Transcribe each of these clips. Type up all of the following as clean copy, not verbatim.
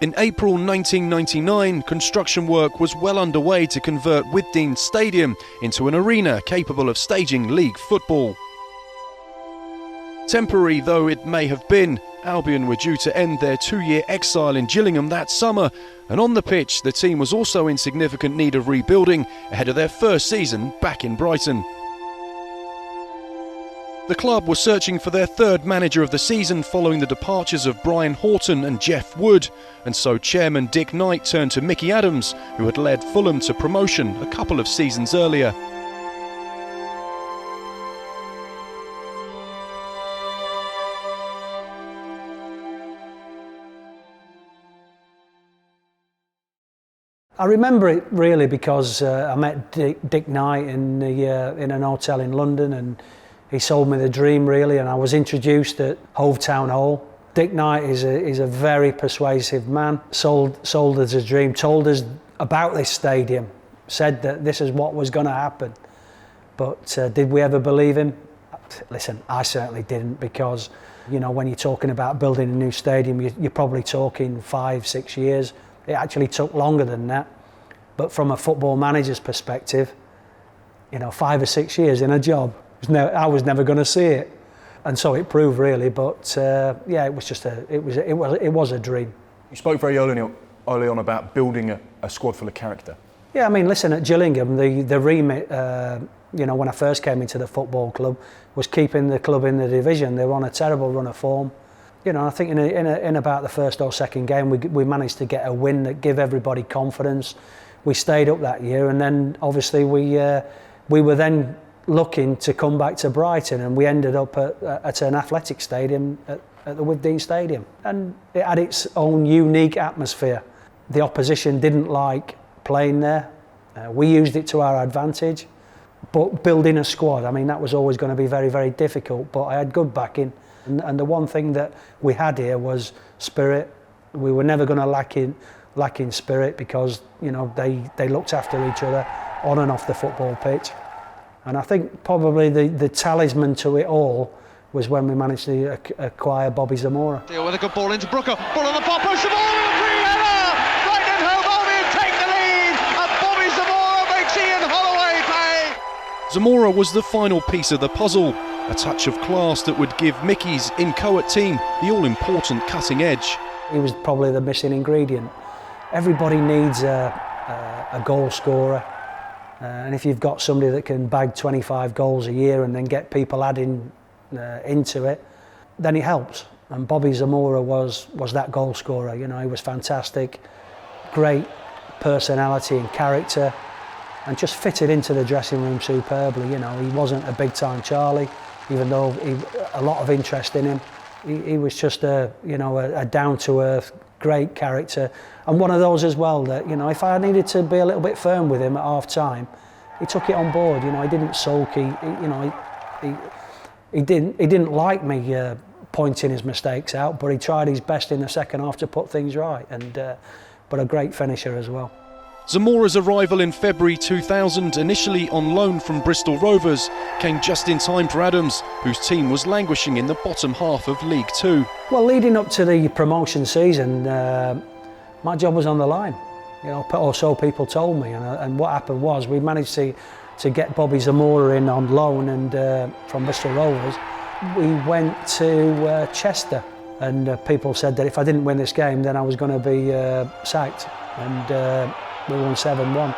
In April 1999, construction work was well underway to convert Withdean Stadium into an arena capable of staging league football. Temporary though it may have been, Albion were due to end their 2-year exile in Gillingham that summer, and on the pitch the team was also in significant need of rebuilding ahead of their first season back in Brighton. The club was searching for their third manager of the season following the departures of Brian Horton and Jeff Wood, and so chairman Dick Knight turned to Micky Adams, who had led Fulham to promotion a couple of seasons earlier. I remember it really because I met Dick Knight in an hotel in London, and he sold me the dream really, and I was introduced at Hove Town Hall. Dick Knight is a very persuasive man, sold us a dream, told us about this stadium, said that this is what was going to happen. But did we ever believe him? Listen, I certainly didn't, because you know, when you're talking about building a new stadium, you're probably talking 5-6 years. It actually took longer than that. But from a football manager's perspective, you know, 5 or 6 years in a job, I was never going to see it, and so it proved really. But yeah, it was just it was a dream. You spoke very early on about building a squad full of character. Yeah, I mean, listen, at Gillingham, the remit, you know, when I first came into the football club, was keeping the club in the division. They were on a terrible run of form. You know, I think in about the first or second game, we managed to get a win that gave everybody confidence. We stayed up that year, and then obviously we were then looking to come back to Brighton, and we ended up at an athletic stadium at the Withdean Stadium, and it had its own unique atmosphere. The opposition didn't like playing there. We used it to our advantage, but building a squad, I mean, that was always going to be very, very difficult, but I had good backing, and the one thing that we had here was spirit. We were never going to lack in spirit, because you know, they looked after each other on and off the football pitch. And I think probably the talisman to it all was when we managed to acquire Bobby Zamora. Deal with a good ball into Brooker, ball on the far post, Zamora, free header! Brighton Hove Albion take the lead, and Bobby Zamora makes Ian Holloway pay! Zamora was the final piece of the puzzle, a touch of class that would give Micky's inchoate team the all-important cutting edge. He was probably the missing ingredient. Everybody needs a goal scorer. And if you've got somebody that can bag 25 goals a year and then get people adding into it, then it helps. And Bobby Zamora was that goal scorer. You know, he was fantastic, great personality and character, and just fitted into the dressing room superbly. You know, he wasn't a big-time Charlie, even though a lot of interest in him. He was just a down-to-earth, great character, and one of those as well that, you know, if I needed to be a little bit firm with him at half-time, he took it on board. You know, he didn't sulk. He didn't like me pointing his mistakes out, but he tried his best in the second half to put things right, and but a great finisher as well. Zamora's arrival in February 2000, initially on loan from Bristol Rovers, came just in time for Adams, whose team was languishing in the bottom half of League Two. Well, leading up to the promotion season, my job was on the line, you know, or so people told me. And what happened was we managed to get Bobby Zamora in on loan, and from Bristol Rovers. We went to Chester, and people said that if I didn't win this game, then I was going to be sacked. And we won 7-1.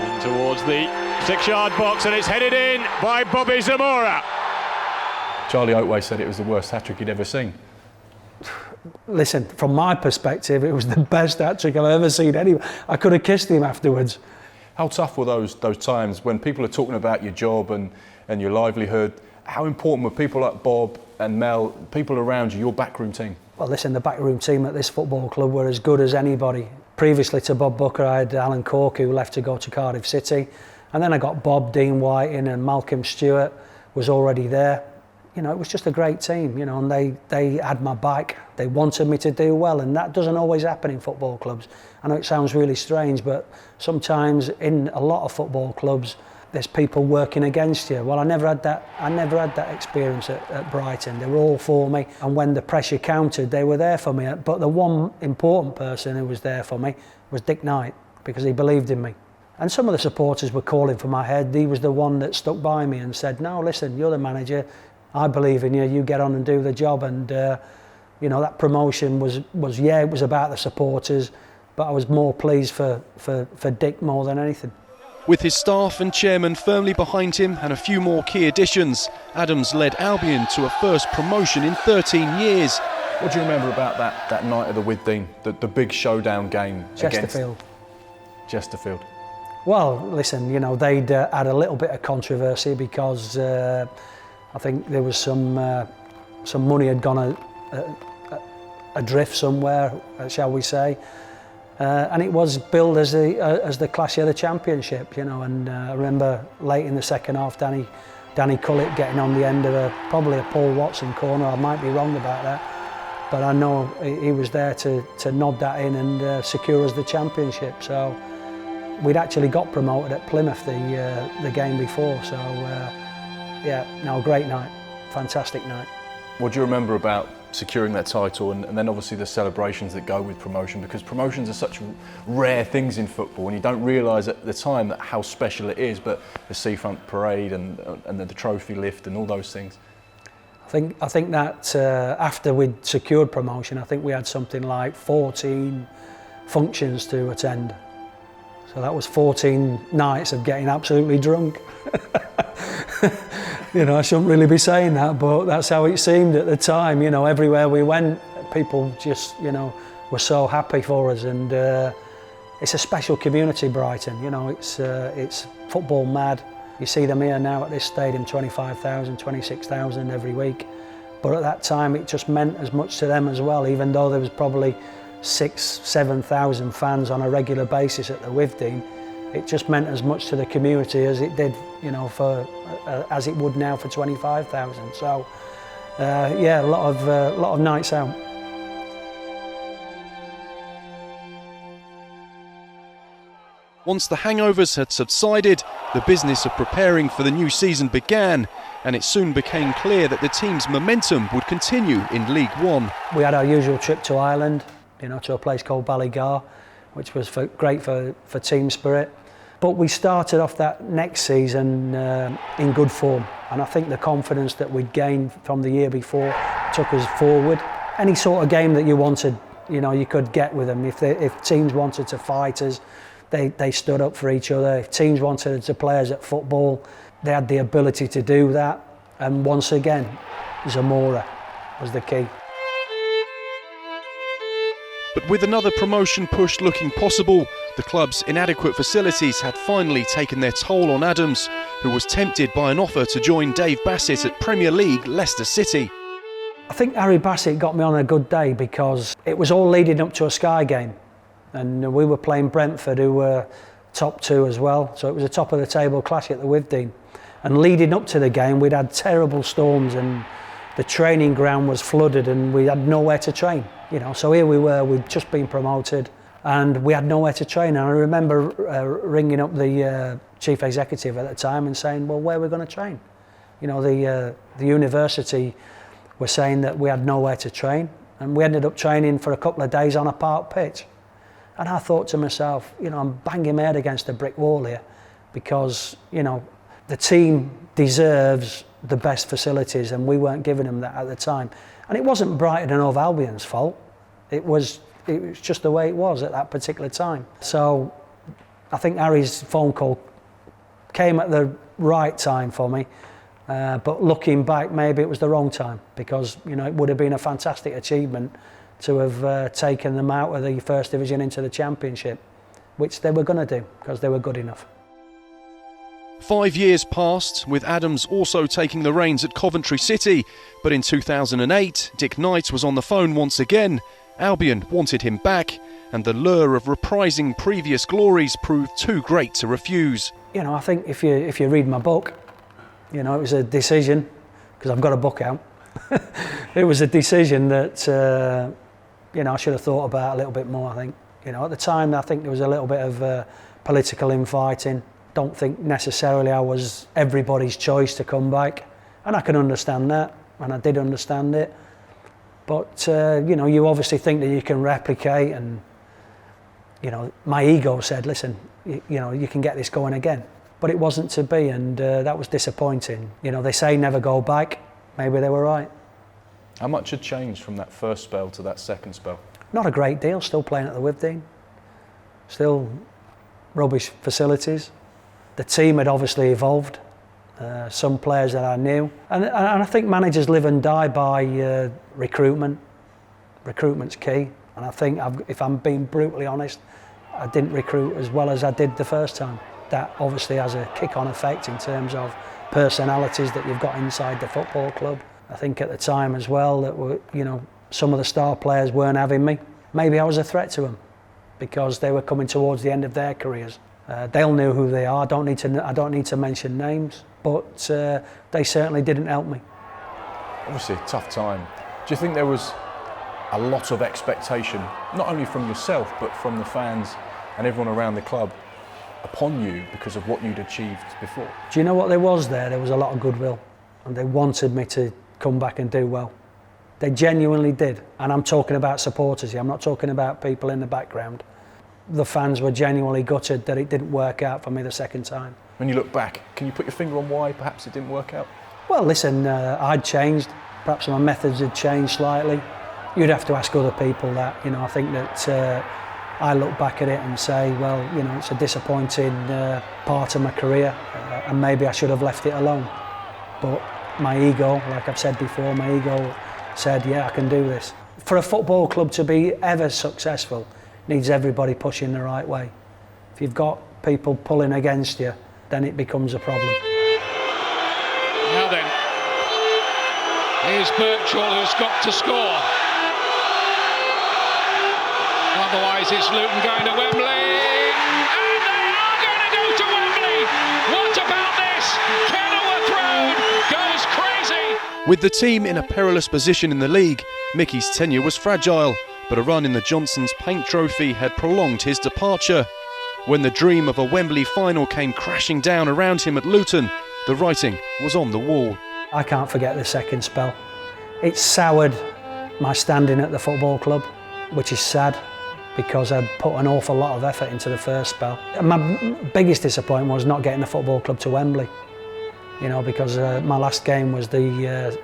In towards the 6-yard box, and it's headed in by Bobby Zamora. Charlie Oatway said it was the worst hat-trick he'd ever seen. Listen, from my perspective, it was the best hat-trick I've ever seen anyway. I could have kissed him afterwards. How tough were those times when people are talking about your job and your livelihood? How important were people like Bob and Mel, people around you, your backroom team? Well, listen, the backroom team at this football club were as good as anybody. Previously to Bob Booker, I had Alan Cork, who left to go to Cardiff City. And then I got Bob, Dean Whiting, and Malcolm Stewart was already there. You know, it was just a great team, you know, and they had my back. They wanted me to do well, and that doesn't always happen in football clubs. I know it sounds really strange, but sometimes in a lot of football clubs, there's people working against you. Well, I never had that experience at Brighton. They were all for me, and when the pressure counted, they were there for me. But the one important person who was there for me was Dick Knight, because he believed in me. And some of the supporters were calling for my head. He was the one that stuck by me and said, "No, listen, you're the manager. I believe in you. You get on and do the job." And you know, that promotion was it was about the supporters, but I was more pleased for Dick more than anything. With his staff and chairman firmly behind him and a few more key additions, Adams led Albion to a first promotion in 13 years. What do you remember about that night of the Withdean, the big showdown game Chesterfield. against Chesterfield? Well, listen, you know, they'd had a little bit of controversy because I think there was some money had gone adrift somewhere, shall we say. And it was billed as the Clash of the Championship, you know. And I remember late in the second half, Danny Cullett getting on the end of probably a Paul Watson corner. I might be wrong about that, but I know he was there to nod that in and secure us the championship. So we'd actually got promoted at Plymouth the game before. So yeah, no, great night, fantastic night. What do you remember about securing that title and then obviously the celebrations that go with promotion, because promotions are such rare things in football and you don't realise at the time that how special it is, but the Seafront Parade and the trophy lift and all those things? I think that after we'd secured promotion, I think we had something like 14 functions to attend. So that was 14 nights of getting absolutely drunk. You know, I shouldn't really be saying that, but that's how it seemed at the time. You know, everywhere we went, people just, you know, were so happy for us. And it's a special community, Brighton. You know, it's football mad. You see them here now at this stadium, 25,000, 26,000 every week. But at that time, it just meant as much to them as well, even though there was probably 6,000-7,000 fans on a regular basis at the Withdean. It just meant as much to the community as it did, you know, as it would now for 25,000. So, yeah, a lot of nights out. Once the hangovers had subsided, the business of preparing for the new season began, and it soon became clear that the team's momentum would continue in League One. We had our usual trip to Ireland, you know, to a place called Ballygar, which was great for team spirit. But we started off that next season in good form, and I think the confidence that we'd gained from the year before took us forward. Any sort of game that you wanted, you know, you could get with them. If teams wanted to fight us, they stood up for each other. If teams wanted to play us at football, they had the ability to do that. And once again, Zamora was the key. But with another promotion push looking possible, the club's inadequate facilities had finally taken their toll on Adams, who was tempted by an offer to join Dave Bassett at Premier League Leicester City. I think Harry Bassett got me on a good day because it was all leading up to a Sky game. And we were playing Brentford, who were top two as well. So it was a top of the table clash at the Withdean. And leading up to the game, we'd had terrible storms and the training ground was flooded and we had nowhere to train. You know, so here we were, we'd just been promoted and we had nowhere to train. And I remember ringing up the chief executive at the time and saying, well, where are we going to train? You know, the university were saying that we had nowhere to train, and we ended up training for a couple of days on a park pitch. And I thought to myself, you know, I'm banging my head against a brick wall here because, you know, the team deserves the best facilities and we weren't giving them that at the time. And it wasn't Brighton and Hove Albion's fault. It was just the way it was at that particular time. So I think Harry's phone call came at the right time for me. But looking back, maybe it was the wrong time because, you know, it would have been a fantastic achievement to have taken them out of the First Division into the Championship, which they were going to do because they were good enough. 5 years passed, with Adams also taking the reins at Coventry City, but in 2008, Dick Knight was on the phone once again. Albion wanted him back, and the lure of reprising previous glories proved too great to refuse. You know, I think if you read my book, you know, it was a decision, because I've got a book out. It was a decision that, you know, I should have thought about a little bit more, I think. You know, at the time, I think there was a little bit of political infighting. don't think necessarily I was everybody's choice to come back, and I can understand that, and I did understand it. But you know, you obviously think that you can replicate, and you know, my ego said, listen, you know, you can get this going again. But it wasn't to be, and that was disappointing. You know, they say never go back. Maybe they were right. How much had changed from that first spell to that second spell? Not a great deal. Still playing at the Withdean. Still rubbish facilities. The team had obviously evolved. Some players that I knew. And I think managers live and die by recruitment. Recruitment's key. And I think, if I'm being brutally honest, I didn't recruit as well as I did the first time. That obviously has a kick-on effect in terms of personalities that you've got inside the football club. I think at the time as well that you know, some of the star players weren't having me. Maybe I was a threat to them because they were coming towards the end of their careers. They'll know who they are. I don't need to mention names, but they certainly didn't help me. Obviously a tough time. Do you think there was a lot of expectation, not only from yourself but from the fans and everyone around the club upon you because of what you'd achieved before? Do you know what there was there? There was a lot of goodwill, and they wanted me to come back and do well. They genuinely did, and I'm talking about supporters here. I'm not talking about people in the background. The fans were genuinely gutted that it didn't work out for me the second time. When you look back, can you put your finger on why perhaps it didn't work out? Well, listen, I'd changed. Perhaps my methods had changed slightly. You'd have to ask other people that. You know, I think that I look back at it and say, well, you know, it's a disappointing part of my career, and maybe I should have left it alone. But my ego, like I've said before, my ego said, yeah, I can do this. For a football club to be ever successful, needs everybody pushing the right way. If you've got people pulling against you, then it becomes a problem. Now then, here's Birchall, who's got to score. Otherwise it's Luton going to Wembley, and they are going to go to Wembley. What about this? Kenilworth Road goes crazy. With the team in a perilous position in the league, Micky's tenure was fragile, but a run in the Johnson's Paint Trophy had prolonged his departure. When the dream of a Wembley final came crashing down around him at Luton, the writing was on the wall. I can't forget the second spell. It soured my standing at the football club, which is sad, because I'd put an awful lot of effort into the first spell. And my biggest disappointment was not getting the football club to Wembley, you know, because my last game was the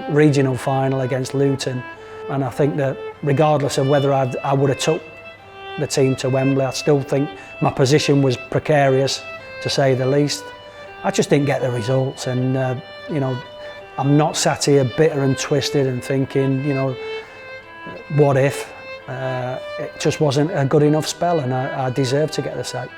regional final against Luton, and I think that regardless of whether I would have took the team to Wembley, I still think my position was precarious, to say the least. I just didn't get the results, and you know, I'm not sat here bitter and twisted and thinking, you know, what if? It just wasn't a good enough spell, and I deserved to get the sack.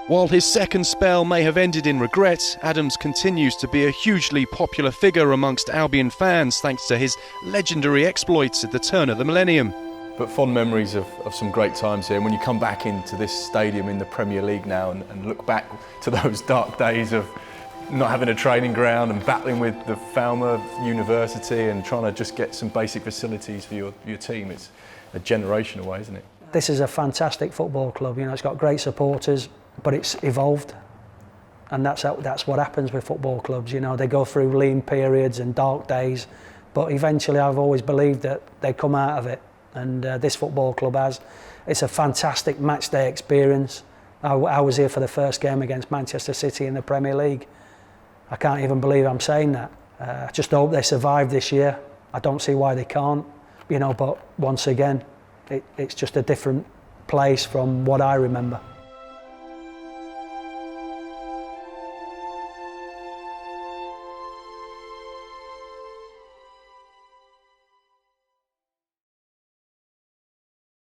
While his second spell may have ended in regret, Adams continues to be a hugely popular figure amongst Albion fans thanks to his legendary exploits at the turn of the millennium. But fond memories of some great times here. And when you come back into this stadium in the Premier League now and look back to those dark days of not having a training ground and battling with the Falmouth University and trying to just get some basic facilities for your team, it's a generation away, isn't it? This is a fantastic football club. You know, it's got great supporters, but it's evolved, and that's what happens with football clubs. You know, they go through lean periods and dark days, but eventually I've always believed that they come out of it, and this football club has. It's a fantastic match day experience. I was here for the first game against Manchester City in the Premier League. I can't even believe I'm saying that. I just hope they survive this year. I don't see why they can't, you know, but once again, it's just a different place from what I remember.